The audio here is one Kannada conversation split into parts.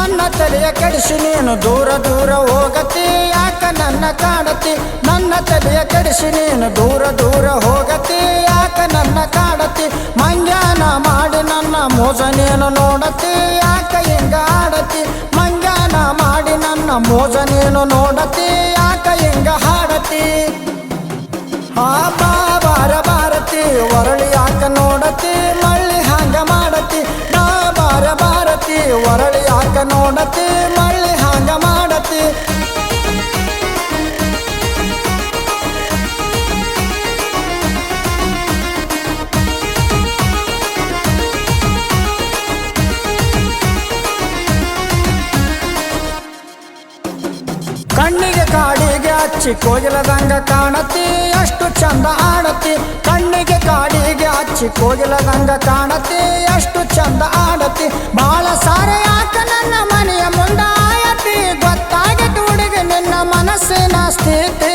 ನನ್ನ ತಲೆಯ ಕೆಡಿಸಿ ನೀನು ದೂರ ದೂರ ಹೋಗತಿ ಯಾಕ ನನ್ನ ಕಾಡತಿ ನನ್ನ ತಲೆಯ ಕೆಡಿಸಿ ನೀನು ದೂರ ದೂರ ಹೋಗತಿ ಯಾಕ ನನ್ನ ಕಾಡತಿ ಮಂಗ್ಯಾನ ಮಾಡಿ ನನ್ನ ಮೋಸ ನೀನು ನೋಡತಿ ಯಾಕ ಹಿಂಗ ಆಡತಿ ಮಂಗ್ಯಾನ ಮಾಡಿ ನನ್ನ ಮೋಸ ನೀನು ನೋಡತಿ ಯಾಕ ಹಿಂಗ ಹಾಡತಿ ಬಾರ ಭಾರತಿ ಹೊರಳಿ ಯಾಕ ನೋಡತಿ ಮಳ್ಳಿ ಹಂಗ ಮಾಡತಿ ನಾ ಬಾರ ಭಾರತಿ ಹೊರಳಿ ಯಾಕ ನೋಡತಿ ಮಳ್ಳಿ ಹಂಗ ಮಾಡತಿ ಕಣ್ಣಿಗೆ ಕಾಡಿಗೆ ಹಚ್ಚಿ ಕೋಗಿಲದಂಗ ಕಾಣತಿ ಎಷ್ಟು ಚಂದ ಆಡತಿ ಕಣ್ಣಿಗೆ ಕಾಡಿಗೆ ಹಚ್ಚಿ ಕೋಗಿಲದಂಗ ಕಾಣತಿ ಎಷ್ಟು ಚಂದ ಆಡತಿ ಬಾಳ ಸಾರೆ ಯಾಕ ನನ್ನ ಮನೆಯ ಮುಂದ ಆಯತಿ ಗೊತ್ತಾಗತಿ ಹುಡುಗಿ ನಿನ್ನ ಮನಸ್ಸಿನ ಸ್ಥಿತಿ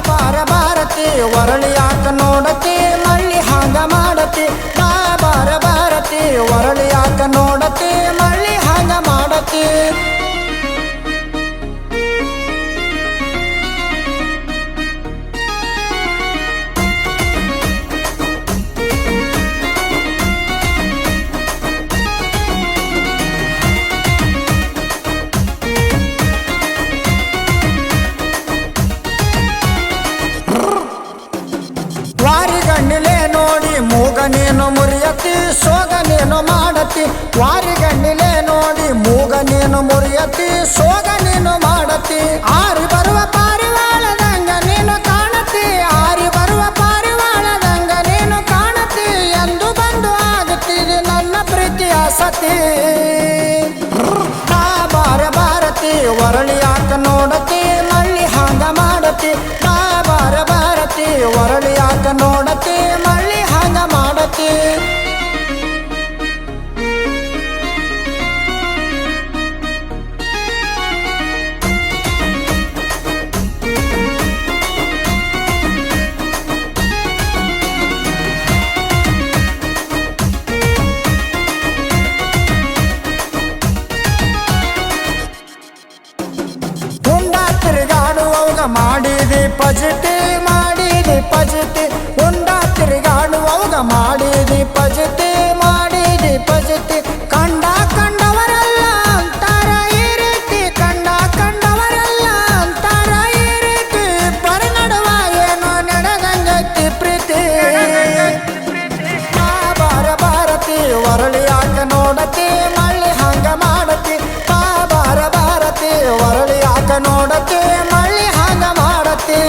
ಬಾರ ಭಾರತಿ ಹೊರಳಿ ಯಾಕ ನೋಡತಿ ಮಳ್ಳಿ ಹಾಂಗ ಮಾಡತಿ ಬಾರ ಭಾರತಿ ಹೊರಳಿ ಯಾಕ ನೋಡತಿ ಮಳ್ಳಿ ಹಾಂಗ ಮಾಡತಿ ವಾರಿಗಣ್ಣಿಲೆ ನೋಡಿ ಮೂಗ ನೀನು ಮುರಿಯತಿ ಸೋಗ ನೀನು ಮಾಡತಿ ವಾರಿಗಣ್ಣಿಲೆ ನೋಡಿ ಮೂಗ ನೀನು ಮುರಿಯತಿ ಸೋಗ ನೀನು ಮಾಡತಿ ಆರಿ ಬರುವ ಪಾರಿವಾಳದಂಗ ನೀನು ಕಾಣತಿ ಆರಿ ಬರುವ ಪಾರಿವಾಳದಂಗ ನೀನು ಕಾಣತಿ ಎಂದು ಬಂದು ಆಗುತ್ತೀರಿ ನನ್ನ ಪ್ರೀತಿಯ ಸತಿ ಬಾರ ಭಾರತಿ ಹೊರಳಿ ಯಾಕ ನೋಡತಿ ಮಳ್ಳಿ ಹಾಂಗ ಮಾಡತಿ ಬಾರ ಭಾರತಿ ಹೊರಳಿ ಯಾಕ ನೋಡತಿ ಮಳ್ಳಿ ಹಾಂಗ ಮಾಡತಿ ಮಾಡಿದಿ ಪಜಿತಿ ಮಾಡಿದಿ ಪಜಿತಿ ಉಂಡ ತಿರುಗಾಡುವಾಗ ಮಾಡಿದಿ ಪಜಿತಿ ಮಾಡಿದಿ ಪಜಿತಿ ಕಂಡ ಕಂಡವರೆಲ್ಲ ಅಂತಾರ ಈ ರೀತಿ ಕಂಡ ಕಂಡವರೆಲ್ಲ ಅಂತಾರ ಈ ರೀತಿ ಪರಿನಡುವ ಏನೋ ನಡೆದಂಗೈತಿ ಪ್ರೀತಿ ಬಾರ ಭಾರತಿ ಹೊರಳಿ ಯಾಕ ನೋಡತಿ ಮಳ್ಳಿ ಹಂಗ ಮಾಡತಿ ಬಾರ ಭಾರತಿ ಹೊರಳಿ ಯಾಕ ನೋಡತಿ ಮಳ್ಳಿ ಹಂಗ ಮಾಡತಿ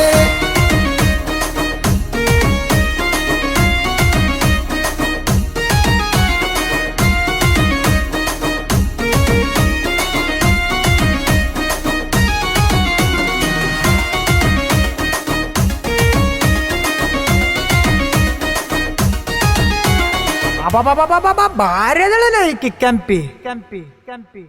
ಬಾರಿ ಅದಳಲ್ಲ ಈಕಿ ಕೆಂಪಿ ಕೆಂಪಿ ಕೆಂಪಿ